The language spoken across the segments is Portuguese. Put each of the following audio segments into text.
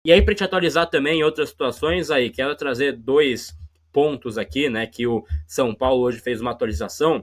E aí, para te atualizar também em outras situações, aí quero trazer 2 pontos aqui, né, que o São Paulo hoje fez uma atualização.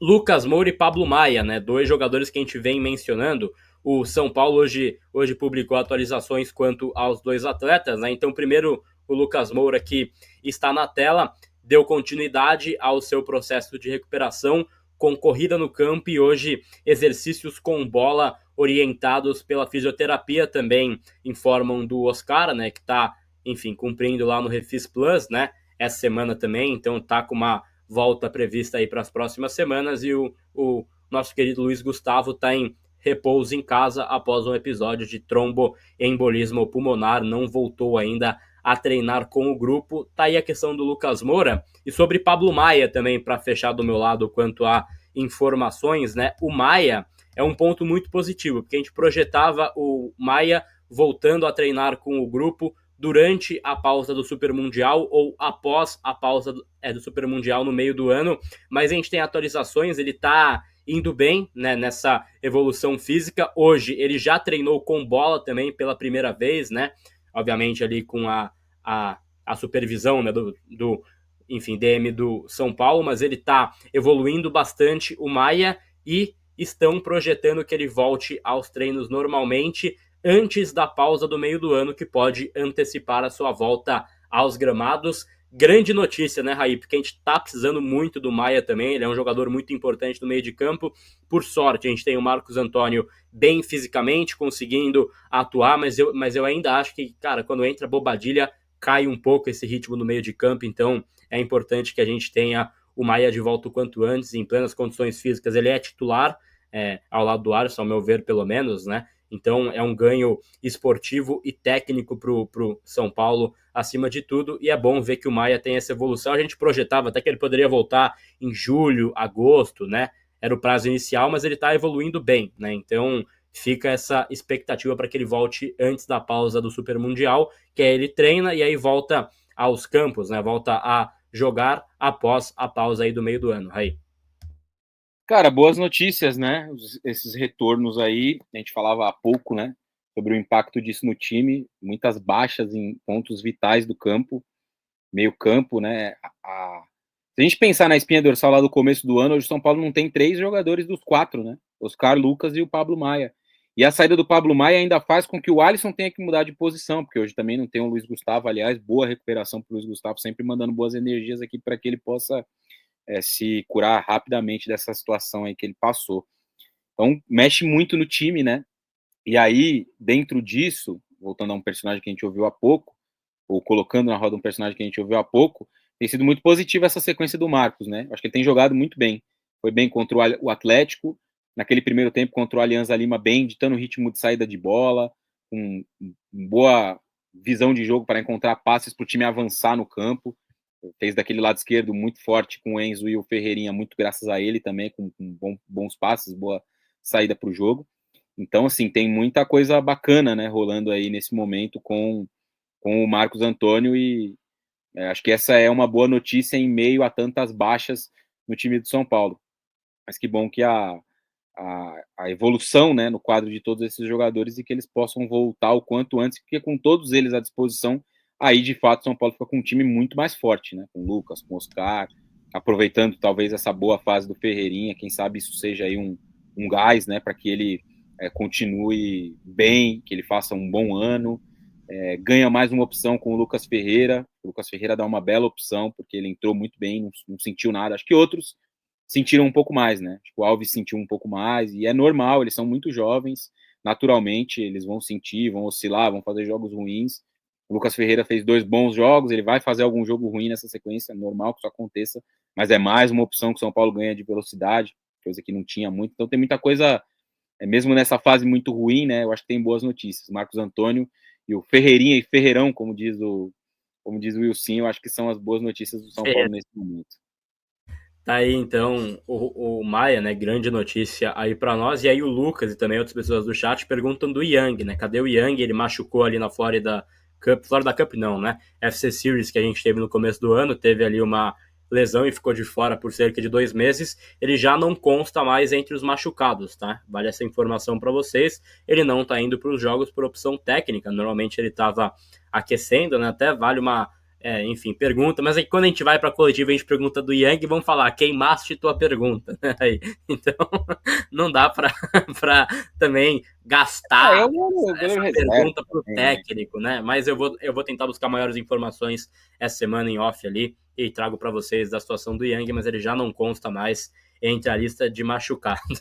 Lucas Moura e Pablo Maia, né, 2 jogadores que a gente vem mencionando. O São Paulo hoje publicou atualizações quanto aos 2 atletas, né? Então, primeiro, o Lucas Moura, que está na tela, deu continuidade ao seu processo de recuperação com corrida no campo e hoje exercícios com bola orientados pela fisioterapia também informam do Oscar, né, que está, enfim, cumprindo lá no Refis Plus, né, essa semana também, então tá com uma volta prevista aí para as próximas semanas e o nosso querido Luiz Gustavo está em repouso em casa após um episódio de tromboembolismo pulmonar, não voltou ainda a treinar com o grupo. Tá aí a questão do Lucas Moura e sobre Pablo Maia também, para fechar do meu lado quanto a informações, né? O Maia é um ponto muito positivo, porque a gente projetava o Maia voltando a treinar com o grupo durante a pausa do Super Mundial ou após a pausa do Super Mundial no meio do ano, mas a gente tem atualizações, ele tá indo bem, né, nessa evolução física. Hoje ele já treinou com bola também pela primeira vez, né? Obviamente ali com a supervisão, né, do enfim, DM do São Paulo, mas ele tá evoluindo bastante o Maia e estão projetando que ele volte aos treinos normalmente antes da pausa do meio do ano, que pode antecipar a sua volta aos gramados. Grande notícia, né, Raí? Porque a gente tá precisando muito do Maia também, ele é um jogador muito importante no meio de campo. Por sorte, a gente tem o Marcos Antônio bem fisicamente, conseguindo atuar, mas eu ainda acho que, cara, quando entra Bobadilha, cai um pouco esse ritmo no meio de campo, então é importante que a gente tenha o Maia de volta o quanto antes, em plenas condições físicas. Ele é titular, ao lado do Alisson, ao meu ver, pelo menos, né? Então é um ganho esportivo e técnico pro São Paulo acima de tudo, e é bom ver que o Maia tem essa evolução. A gente projetava até que ele poderia voltar em julho, agosto, né? Era o prazo inicial, mas ele tá evoluindo bem, né? Então fica essa expectativa para que ele volte antes da pausa do Super Mundial, que aí ele treina e aí volta aos campos, né? Volta a jogar após a pausa aí do meio do ano. Aí. Cara, boas notícias, né? Esses retornos aí, a gente falava há pouco, né? Sobre o impacto disso no time, muitas baixas em pontos vitais do campo, meio campo, né? Se a gente pensar na espinha dorsal lá do começo do ano, hoje o São Paulo não tem 3 jogadores dos 4, né? Oscar, Lucas e o Pablo Maia. E a saída do Pablo Maia ainda faz com que o Alisson tenha que mudar de posição, porque hoje também não tem o Luiz Gustavo. Aliás, boa recuperação para o Luiz Gustavo, sempre mandando boas energias aqui para que ele possa se curar rapidamente dessa situação aí que ele passou. Então, mexe muito no time, né? E aí, dentro disso, voltando a um personagem que a gente ouviu há pouco, ou colocando na roda um personagem que a gente ouviu há pouco, tem sido muito positiva essa sequência do Marcos, né? Acho que ele tem jogado muito bem. Foi bem contra o Atlético, naquele primeiro tempo contra o Alianza Lima, bem, ditando o ritmo de saída de bola, com boa visão de jogo para encontrar passes para o time avançar no campo. Fez daquele lado esquerdo muito forte com o Enzo e o Ferreirinha, muito graças a ele também, com bons passes, boa saída para o jogo. Então, assim, tem muita coisa bacana, né, rolando aí nesse momento com o Marcos Antônio e acho que essa é uma boa notícia em meio a tantas baixas no time do São Paulo. Mas que bom que a evolução, né, no quadro de todos esses jogadores e que eles possam voltar o quanto antes, porque com todos eles à disposição, aí de fato São Paulo fica com um time muito mais forte, né, com o Lucas, com o Oscar, aproveitando talvez essa boa fase do Ferreirinha, quem sabe isso seja aí um gás, né, para que ele continue bem, que ele faça um bom ano, ganha mais uma opção com o Lucas Ferreira. O Lucas Ferreira dá uma bela opção, porque ele entrou muito bem, não sentiu nada. Acho que outros sentiram um pouco mais, né? Acho que o Alves sentiu um pouco mais, e é normal, eles são muito jovens, naturalmente eles vão sentir, vão oscilar, vão fazer jogos ruins. O Lucas Ferreira fez 2 bons jogos, ele vai fazer algum jogo ruim nessa sequência, é normal que isso aconteça, mas é mais uma opção que o São Paulo ganha de velocidade, coisa que não tinha muito. Então tem muita coisa, mesmo nessa fase muito ruim, né? Eu acho que tem boas notícias. Marcos Antônio e o Ferreirinha e Ferreirão, como diz o Wilson, eu acho que são as boas notícias do São Paulo nesse momento. Tá aí então o Maia, né? Grande notícia aí para nós. E aí o Lucas e também outras pessoas do chat perguntam do Young, né? Cadê o Young? Ele machucou ali na Florida Cup. Florida Cup não, né? FC Series que a gente teve no começo do ano. Teve ali uma lesão e ficou de fora por cerca de 2 meses, ele já não consta mais entre os machucados, tá? Vale essa informação para vocês. Ele não tá indo para os jogos por opção técnica, normalmente ele estava aquecendo, né? Até vale uma enfim, pergunta, mas é que quando a gente vai para a coletiva, a gente pergunta do Yang e vão falar, queimaste tua pergunta. Então, não dá para também gastar essa pergunta para o técnico, né? Mas eu vou tentar buscar maiores informações essa semana em off ali e trago para vocês da situação do Yang, mas ele já não consta mais entre a lista de machucados.